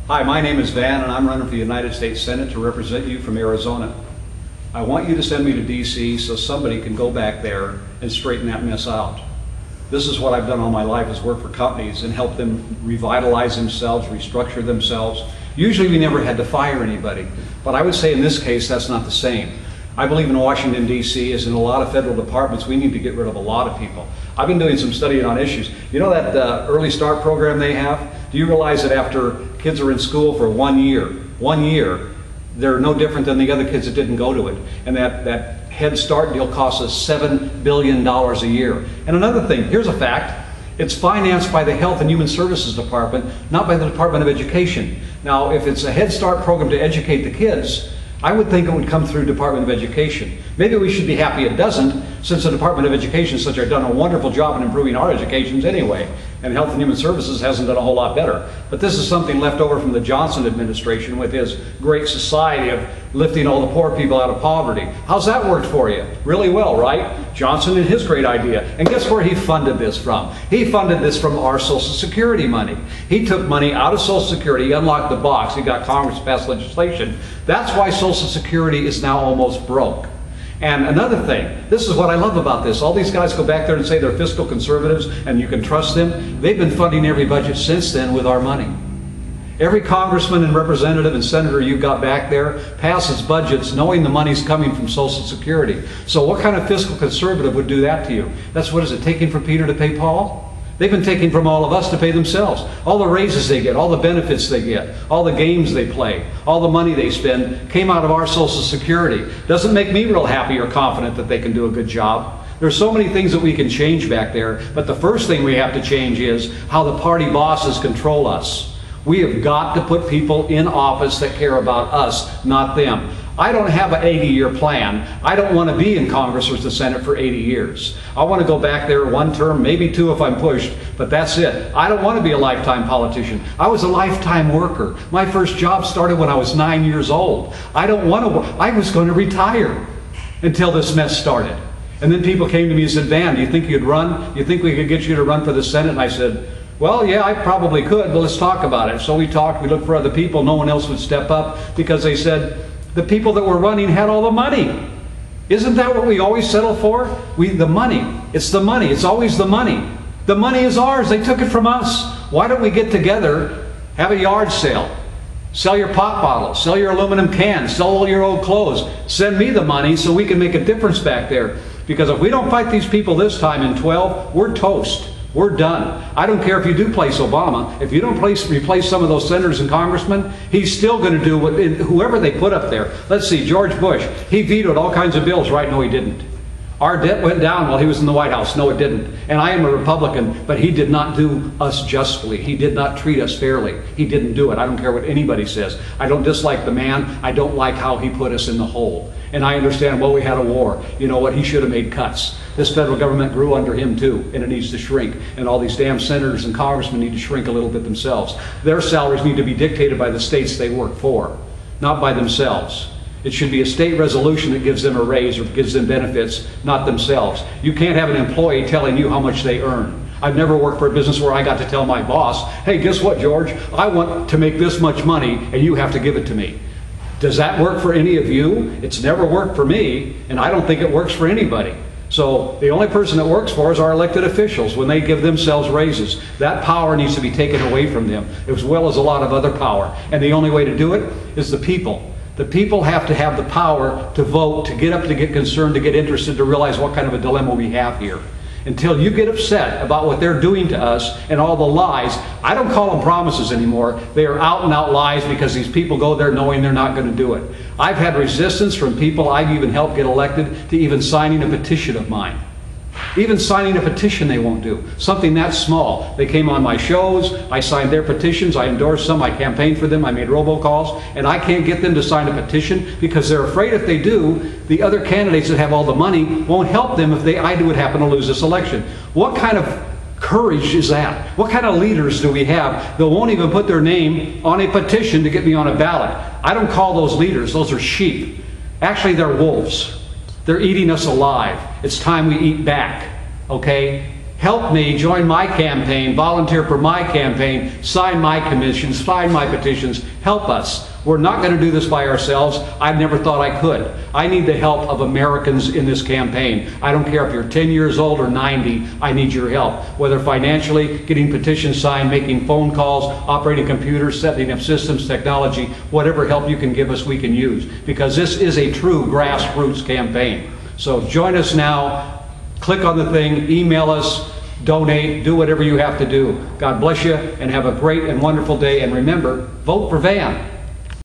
Hi, my name is Van, and I'm running for the United States Senate to represent you from Arizona. I want you to send me to D.C. so somebody can go back there and straighten that mess out. This is what I've done all my life, is work for companies and help them revitalize themselves, restructure themselves. Usually we never had to fire anybody, but I would say in this case that's not the same. I believe in Washington, D.C., as in a lot of federal departments, we need to get rid of a lot of people. I've been doing some studying on issues. You know that early start program they have? Do you realize that after kids are in school for 1 year, they're no different than the other kids that didn't go to it? And that Head Start deal costs us $7 billion a year. And another thing, here's a fact. It's financed by the Health and Human Services Department, not by the Department of Education. Now, if it's a Head Start program to educate the kids, I would think it would come through Department of Education. Maybe we should be happy it doesn't, since the Department of Education has done a wonderful job in improving our educations anyway, and Health and Human Services hasn't done a whole lot better. But this is something left over from the Johnson administration with his great society of lifting all the poor people out of poverty. How's that worked for you? Really well, right? Johnson and his great idea. And guess where he funded this from? He funded this from our Social Security money. He took money out of Social Security, he unlocked the box, he got Congress to pass legislation. That's why Social Security is now almost broke. And another thing, this is what I love about this. All these guys go back there and say they're fiscal conservatives and you can trust them. They've been funding every budget since then with our money. Every congressman and representative and senator you've got back there passes budgets knowing the money's coming from Social Security. So what kind of fiscal conservative would do that to you? That's, what is it, taking from Peter to pay Paul? They've been taking from all of us to pay themselves. All the raises they get, all the benefits they get, all the games they play, all the money they spend came out of our Social Security. Doesn't make me real happy or confident that they can do a good job. There's so many things that we can change back there, but the first thing we have to change is how the party bosses control us. We have got to put people in office that care about us, not them. I don't have an 80-year plan. I don't want to be in Congress or the Senate for 80 years. I want to go back there one term, maybe two if I'm pushed, but that's it. I don't want to be a lifetime politician. I was a lifetime worker. My first job started when I was 9 years old. I don't want to work. I was going to retire until this mess started. And then people came to me and said, Van, do you think you'd run? Do you think we could get you to run for the Senate? And I said, well, yeah, I probably could, but let's talk about it. So we talked, we looked for other people. No one else would step up because they said the people that were running had all the money. Isn't that what we always settle for? The money. It's the money. It's always the money. The money is ours. They took it from us. Why don't we get together, have a yard sale, sell your pop bottles, sell your aluminum cans, sell all your old clothes, send me the money so we can make a difference back there. Because if we don't fight these people this time in 12, we're toast. We're done. I don't care if you do place Obama. If you don't replace some of those senators and congressmen, he's still going to do what, whoever they put up there. Let's see, George Bush, he vetoed all kinds of bills, right? No, he didn't. Our debt went down while he was in the White House. No, it didn't. And I am a Republican, but he did not do us justly. He did not treat us fairly. He didn't do it. I don't care what anybody says. I don't dislike the man. I don't like how he put us in the hole. And I understand, well, we had a war. You know what? He should have made cuts. This federal government grew under him too, and it needs to shrink. And all these damn senators and congressmen need to shrink a little bit themselves. Their salaries need to be dictated by the states they work for, not by themselves. It should be a state resolution that gives them a raise or gives them benefits, not themselves. You can't have an employee telling you how much they earn. I've never worked for a business where I got to tell my boss, hey, guess what, George? I want to make this much money and you have to give it to me. Does that work for any of you? It's never worked for me, and I don't think it works for anybody. So the only person that works for us are elected officials when they give themselves raises. That power needs to be taken away from them, as well as a lot of other power. And the only way to do it is the people. The people have to have the power to vote, to get up, to get concerned, to get interested, to realize what kind of a dilemma we have here. Until you get upset about what they're doing to us and all the lies, I don't call them promises anymore. They are out and out lies because these people go there knowing they're not going to do it. I've had resistance from people I've even helped get elected to even signing a petition of mine. Even signing a petition they won't do. Something that small. They came on my shows, I signed their petitions, I endorsed some, I campaigned for them, I made robocalls, and I can't get them to sign a petition because they're afraid if they do, the other candidates that have all the money won't help them if I would happen to lose this election. What kind of courage is that? What kind of leaders do we have that won't even put their name on a petition to get me on a ballot? I don't call those leaders, those are sheep. Actually, they're wolves. They're eating us alive. It's time we eat back, okay? help me join my campaign, volunteer for my campaign, sign my commissions, sign my petitions, help us. We're not going to do this by ourselves. I've never thought I could. I need the help of Americans in this campaign. I don't care if you're 10 years old or 90, I need your help. Whether financially, getting petitions signed, making phone calls, operating computers, setting up systems, technology, whatever help you can give us, we can use. Because this is a true grassroots campaign. So join us now. Click on the thing, email us, donate, do whatever you have to do. God bless you and have a great and wonderful day. And remember, vote for Van.